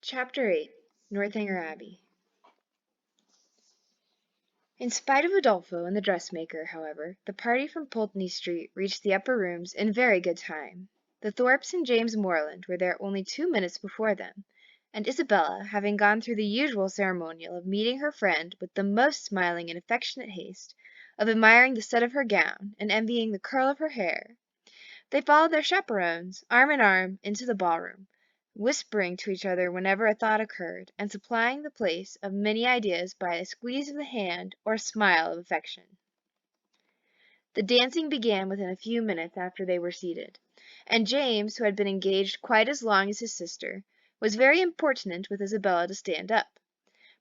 Chapter 8 Northanger Abbey. In spite of Udolpho and the dressmaker, however, the party from Pulteney Street reached the upper rooms in very good time. The Thorpes and James Morland were there only 2 minutes before them, and Isabella, having gone through the usual ceremonial of meeting her friend with the most smiling and affectionate haste, of admiring the set of her gown, and envying the curl of her hair, they followed their chaperons, arm in arm, into the ballroom, whispering to each other whenever a thought occurred, and supplying the place of many ideas by a squeeze of the hand or a smile of affection. The dancing began within a few minutes after they were seated, and James, who had been engaged quite as long as his sister, was very importunate with Isabella to stand up.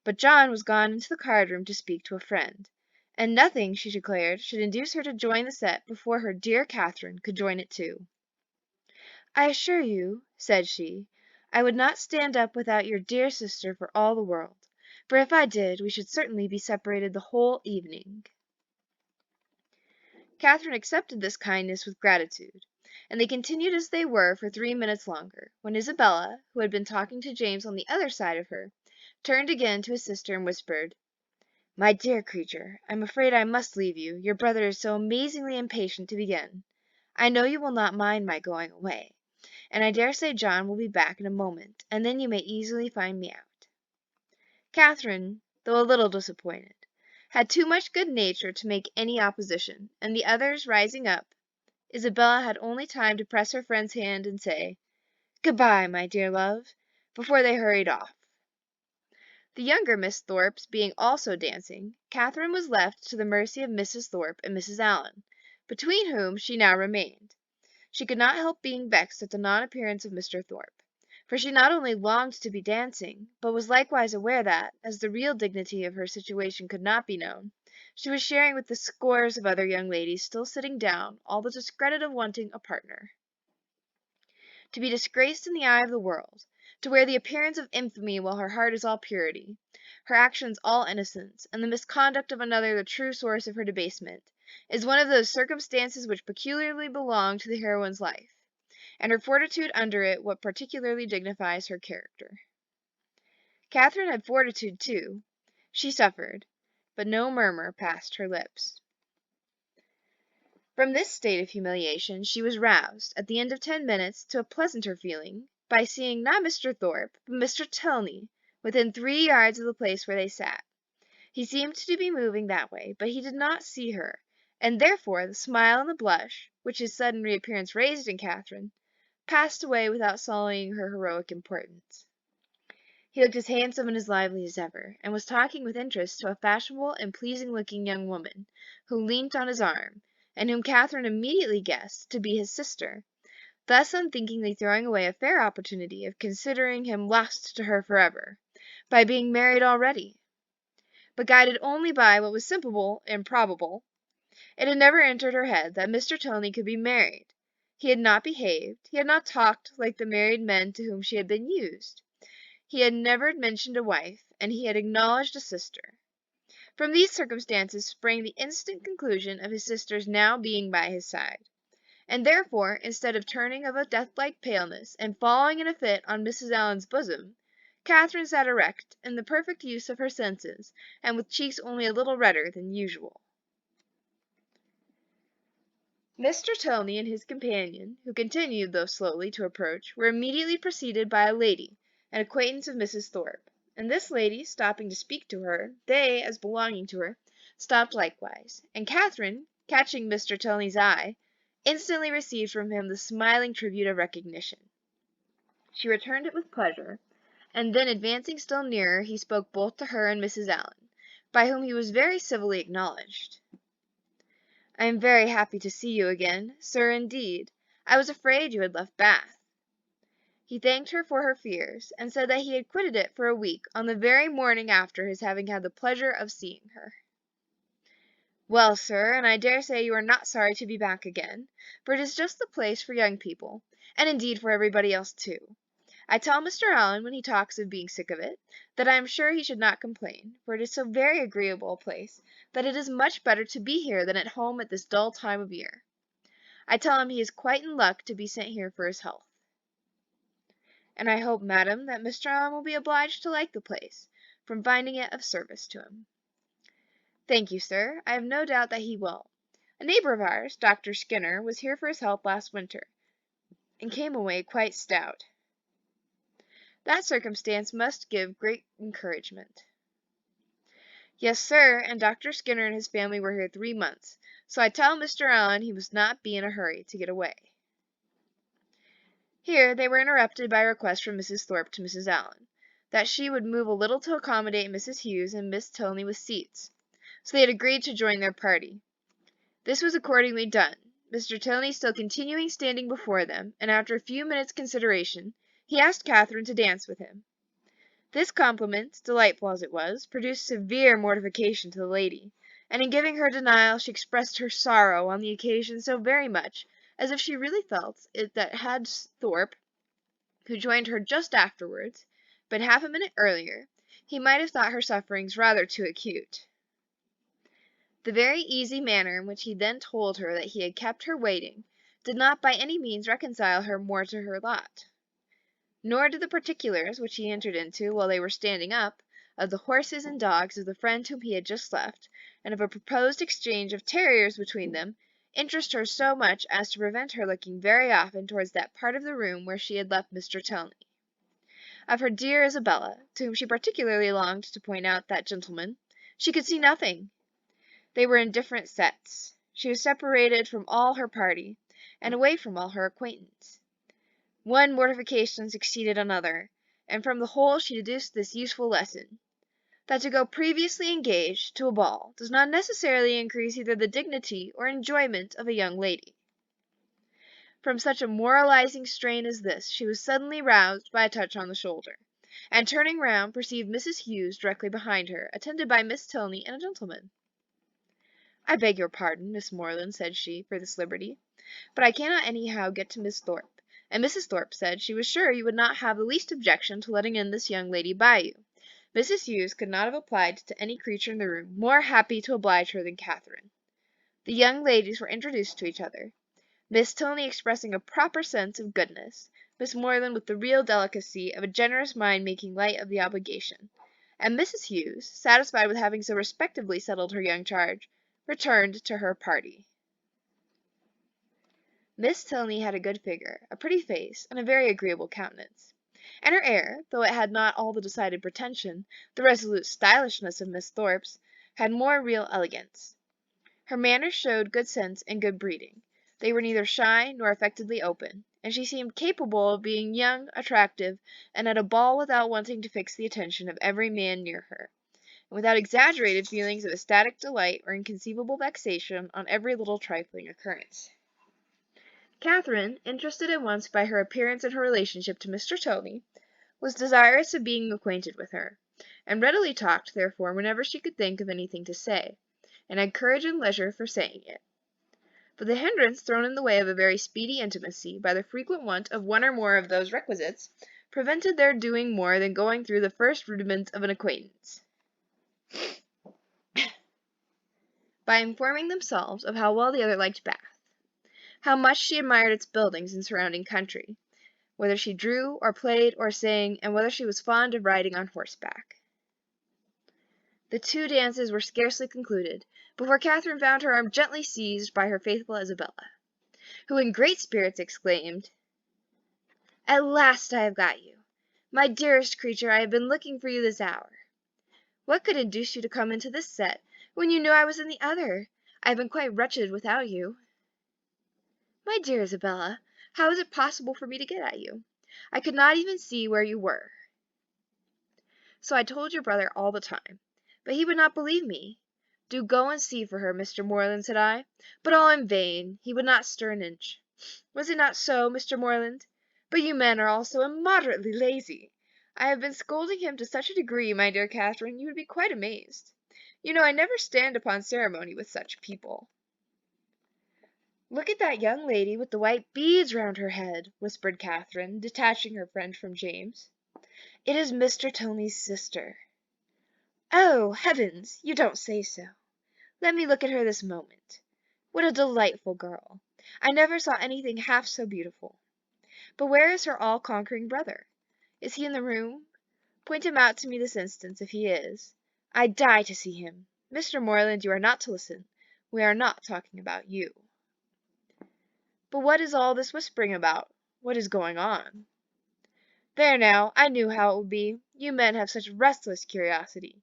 But John was gone into the card-room to speak to a friend, and nothing, she declared, should induce her to join the set before her dear Catherine could join it too. "I assure you," said she, "I would not stand up without your dear sister for all the world, for if I did we should certainly be separated the whole evening." Catherine accepted this kindness with gratitude, and they continued as they were for 3 minutes longer, when Isabella, who had been talking to James on the other side of her, turned again to his sister and whispered, "My dear creature, I'm afraid I must leave you, your brother is so amazingly impatient to begin. I know you will not mind my going away, and I dare say John will be back in a moment, and then you may easily find me out." Catherine, though a little disappointed, had too much good nature to make any opposition, and the others rising up, Isabella had only time to press her friend's hand and say, "Good-bye, my dear love," before they hurried off. The younger Miss Thorpes being also dancing, Catherine was left to the mercy of Mrs. Thorpe and Mrs. Allen, between whom she now remained. She could not help being vexed at the non-appearance of Mr. Thorpe, for she not only longed to be dancing, but was likewise aware that, as the real dignity of her situation could not be known, she was sharing with the scores of other young ladies still sitting down all the discredit of wanting a partner. To be disgraced in the eye of the world, to wear the appearance of infamy while her heart is all purity, her actions all innocence, and the misconduct of another the true source of her debasement, is one of those circumstances which peculiarly belong to the heroine's life, and her fortitude under it what particularly dignifies her character. Catherine had fortitude too. She suffered, but no murmur passed her lips. From this state of humiliation she was roused, at the end of 10 minutes, to a pleasanter feeling, by seeing not Mr. Thorpe, but Mr. Tilney, within 3 yards of the place where they sat. He seemed to be moving that way, but he did not see her, and therefore the smile and the blush, which his sudden reappearance raised in Catherine, passed away without sullying her heroic importance. He looked as handsome and as lively as ever, and was talking with interest to a fashionable and pleasing-looking young woman, who leant on his arm, and whom Catherine immediately guessed to be his sister, thus unthinkingly throwing away a fair opportunity of considering him lost to her forever, by being married already. But guided only by what was simple and probable, it had never entered her head that Mr. Tilney could be married. He had not behaved, he had not talked like the married men to whom she had been used. He had never mentioned a wife, and he had acknowledged a sister. From these circumstances sprang the instant conclusion of his sister's now being by his side, and therefore, instead of turning of a death-like paleness and falling in a fit on Mrs. Allen's bosom, Catherine sat erect, in the perfect use of her senses, and with cheeks only a little redder than usual. Mr. Tilney and his companion, who continued, though slowly, to approach, were immediately preceded by a lady, an acquaintance of Mrs. Thorpe, and this lady, stopping to speak to her, they, as belonging to her, stopped likewise, and Catherine, catching Mr. Tilney's eye, instantly received from him the smiling tribute of recognition. She returned it with pleasure, and then advancing still nearer, he spoke both to her and Mrs. Allen, by whom he was very civilly acknowledged. "I am very happy to see you again, sir, indeed. I was afraid you had left Bath." He thanked her for her fears, and said that he had quitted it for a week on the very morning after his having had the pleasure of seeing her. "Well, sir, and I dare say you are not sorry to be back again, for it is just the place for young people, and indeed for everybody else too. I tell Mr. Allen, when he talks of being sick of it, that I am sure he should not complain, for it is so very agreeable a place that it is much better to be here than at home at this dull time of year. I tell him he is quite in luck to be sent here for his health." and I hope, madam, that Mr. Allen will be obliged to like the place, from finding it of service to him." "Thank you, sir. I have no doubt that he will. A neighbour of ours, Dr. Skinner, was here for his health last winter, and came away quite stout. That circumstance must give great encouragement." "Yes, sir, and Dr. Skinner and his family were here 3 months, so I tell Mr. Allen he must not be in a hurry to get away." Here they were interrupted by a request from Mrs. Thorpe to Mrs. Allen, that she would move a little to accommodate Mrs. Hughes and Miss Tilney with seats, so they had agreed to join their party. This was accordingly done, Mr. Tilney still continuing standing before them, and after a few minutes' consideration, he asked Catherine to dance with him. This compliment, delightful as it was, produced severe mortification to the lady, and in giving her denial she expressed her sorrow on the occasion so very much, as if she really felt it that had Thorpe, who joined her just afterwards, been half a minute earlier, he might have thought her sufferings rather too acute. The very easy manner in which he then told her that he had kept her waiting did not by any means reconcile her more to her lot. Nor did the particulars which he entered into while they were standing up, of the horses and dogs of the friend whom he had just left, and of a proposed exchange of terriers between them, interest her so much as to prevent her looking very often towards that part of the room where she had left Mr. Tilney. Of her dear Isabella, to whom she particularly longed to point out that gentleman, she could see nothing. They were in different sets. She was separated from all her party, and away from all her acquaintance. One mortification succeeded another, and from the whole she deduced this useful lesson, that to go previously engaged to a ball does not necessarily increase either the dignity or enjoyment of a young lady. From such a moralizing strain as this she was suddenly roused by a touch on the shoulder, and turning round perceived Mrs. Hughes directly behind her, attended by Miss Tilney and a gentleman. "I beg your pardon, Miss Moreland," said she, "for this liberty, but I cannot anyhow get to Miss Thorpe, and Mrs. Thorpe said she was sure you would not have the least objection to letting in this young lady by you." Mrs. Hughes could not have applied to any creature in the room more happy to oblige her than Catherine. The young ladies were introduced to each other, Miss Tilney expressing a proper sense of goodness, Miss Moreland with the real delicacy of a generous mind making light of the obligation, and Mrs. Hughes, satisfied with having so respectably settled her young charge, returned to her party. Miss Tilney had a good figure, a pretty face, and a very agreeable countenance, and her air, though it had not all the decided pretension, the resolute stylishness of Miss Thorpe's, had more real elegance. Her manners showed good sense and good breeding. They were neither shy nor affectedly open, and she seemed capable of being young, attractive, and at a ball without wanting to fix the attention of every man near her, and without exaggerated feelings of ecstatic delight or inconceivable vexation on every little trifling occurrence. Catherine, interested at once by her appearance and her relationship to Mr. Tilney, was desirous of being acquainted with her, and readily talked, therefore, whenever she could think of anything to say, and had courage and leisure for saying it. But the hindrance thrown in the way of a very speedy intimacy by the frequent want of one or more of those requisites prevented their doing more than going through the first rudiments of an acquaintance, by informing themselves of how well the other liked Bath, how much she admired its buildings and surrounding country, whether she drew, or played, or sang, and whether she was fond of riding on horseback. The 2 dances were scarcely concluded before Catherine found her arm gently seized by her faithful Isabella, who in great spirits exclaimed, "At last I have got you! My dearest creature, I have been looking for you this hour. What could induce you to come into this set, when you knew I was in the other? I have been quite wretched without you." "My dear Isabella, how is it possible for me to get at you? I could not even see where you were." "So I told your brother all the time, but he would not believe me. 'Do go and see for her, Mr. Moreland,' said I, but all in vain, he would not stir an inch. Was it not so, Mr. Moreland? But you men are all so immoderately lazy. I have been scolding him to such a degree, my dear Catherine, you would be quite amazed. You know I never stand upon ceremony with such people." "Look at that young lady with the white beads round her head," whispered Catherine, detaching her friend from James. "It is Mr. Tilney's sister." "Oh, heavens! You don't say so. Let me look at her this moment. What a delightful girl! I never saw anything half so beautiful. But where is her all-conquering brother? Is he in the room? Point him out to me this instant, if he is. I'd die to see him. Mr. Morland, you are not to listen. We are not talking about you. But what is all this whispering about? What is going on? There now, I knew how it would be. You men have such restless curiosity.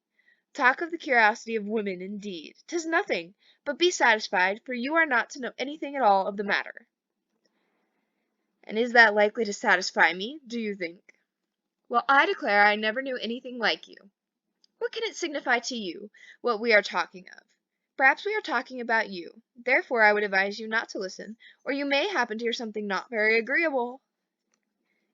Talk of the curiosity of women, indeed. 'Tis nothing. But be satisfied, for you are not to know anything at all of the matter. And is that likely to satisfy me, do you think? Well, I declare I never knew anything like you. What can it signify to you what we are talking of? Perhaps we are talking about you. Therefore I would advise you not to listen, or you may happen to hear something not very agreeable.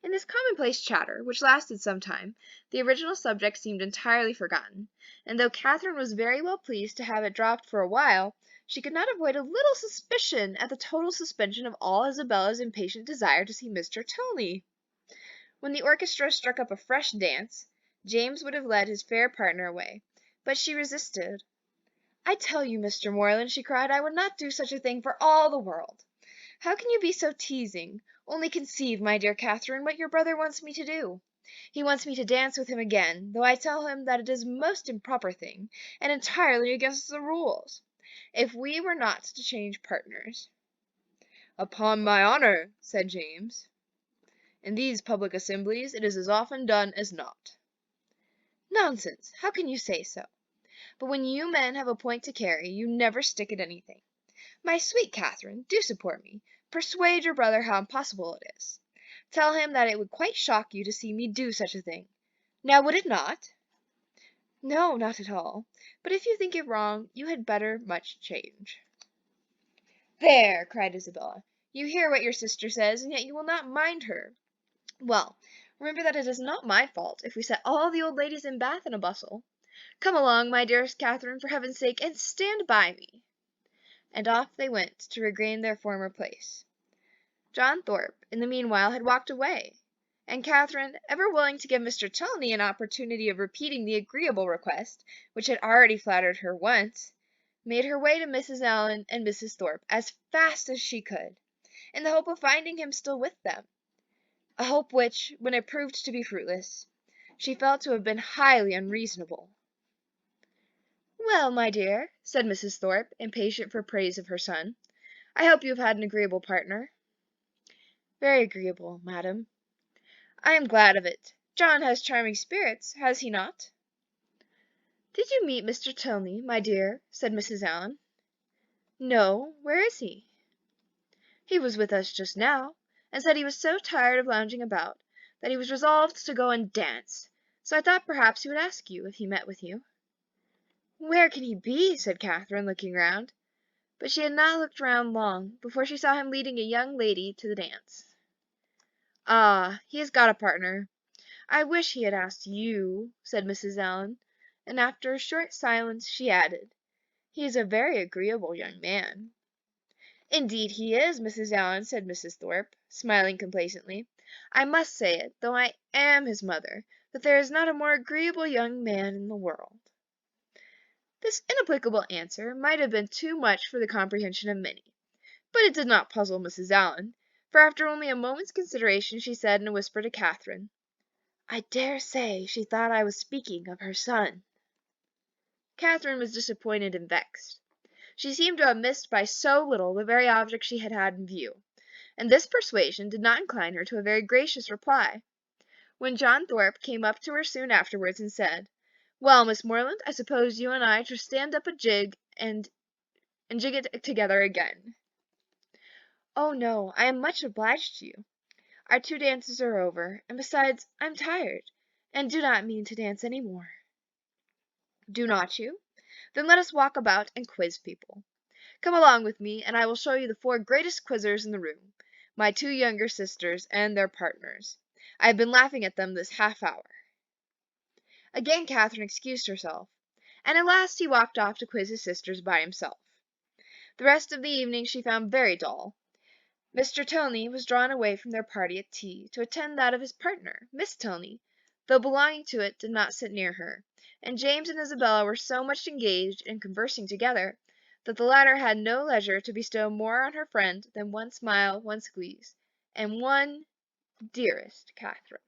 In this commonplace chatter, which lasted some time, the original subject seemed entirely forgotten, and though Catherine was very well pleased to have it dropped for a while, she could not avoid a little suspicion at the total suspension of all Isabella's impatient desire to see Mr. Tilney. When the orchestra struck up a fresh dance, James would have led his fair partner away, but she resisted. "I tell you, Mr. Morland," she cried, "I would not do such a thing for all the world. How can you be so teasing? Only conceive, my dear Catherine, what your brother wants me to do. He wants me to dance with him again, though I tell him that it is a most improper thing, and entirely against the rules. If we were not to change partners." "Upon my honour," said James, "in these public assemblies it is as often done as not." "Nonsense! How can you say so? But when you men have a point to carry, you never stick at anything. My sweet Catherine, do support me. Persuade your brother how impossible it is. Tell him that it would quite shock you to see me do such a thing. Now would it not?" "No, not at all. But if you think it wrong, you had better much change." "There!" cried Isabella. "You hear what your sister says, and yet you will not mind her. Well, remember that it is not my fault if we set all the old ladies in Bath in a bustle. Come along, my dearest Catherine, for heaven's sake, and stand by me." And off they went to regain their former place. John Thorpe, in the meanwhile, had walked away, and Catherine, ever willing to give Mr. Tilney an opportunity of repeating the agreeable request, which had already flattered her once, made her way to Mrs. Allen and Mrs. Thorpe as fast as she could, in the hope of finding him still with them, a hope which, when it proved to be fruitless, she felt to have been highly unreasonable. "Well, my dear," said Mrs. Thorpe, impatient for praise of her son, "I hope you have had an agreeable partner." "Very agreeable, madam." "I am glad of it. John has charming spirits, has he not?" "Did you meet Mr. Tilney, my dear?" said Mrs. Allen. "No. Where is he?" "He was with us just now, and said he was so tired of lounging about, that he was resolved to go and dance, so I thought perhaps he would ask you, if he met with you." "Where can he be?" said Catherine, looking round. But she had not looked round long, before she saw him leading a young lady to the dance. "Ah, he has got a partner. I wish he had asked you," said Mrs. Allen, and after a short silence she added, "He is a very agreeable young man." "Indeed he is, Mrs. Allen," said Mrs. Thorpe, smiling complacently. "I must say it, though I am his mother, that there is not a more agreeable young man in the world." This inapplicable answer might have been too much for the comprehension of many, but it did not puzzle Mrs. Allen, for after only a moment's consideration she said in a whisper to Catherine, "I dare say she thought I was speaking of her son." Catherine was disappointed and vexed. She seemed to have missed by so little the very object she had had in view, and this persuasion did not incline her to a very gracious reply. When John Thorpe came up to her soon afterwards and said, "Well, Miss Morland, I suppose you and I are to stand up a jig and jig it together again." "Oh no, I am much obliged to you. Our 2 dances are over, and besides, I am tired, and do not mean to dance any more." "Do not you? Then let us walk about and quiz people. Come along with me, and I will show you the 4 greatest quizzers in the room, my 2 younger sisters and their partners. I have been laughing at them this half hour." Again Catherine excused herself, and at last he walked off to quiz his sisters by himself. The rest of the evening she found very dull. Mr. Tilney was drawn away from their party at tea to attend that of his partner, Miss Tilney, though belonging to it did not sit near her, and James and Isabella were so much engaged in conversing together, that the latter had no leisure to bestow more on her friend than one smile, one squeeze, and one "dearest Catherine."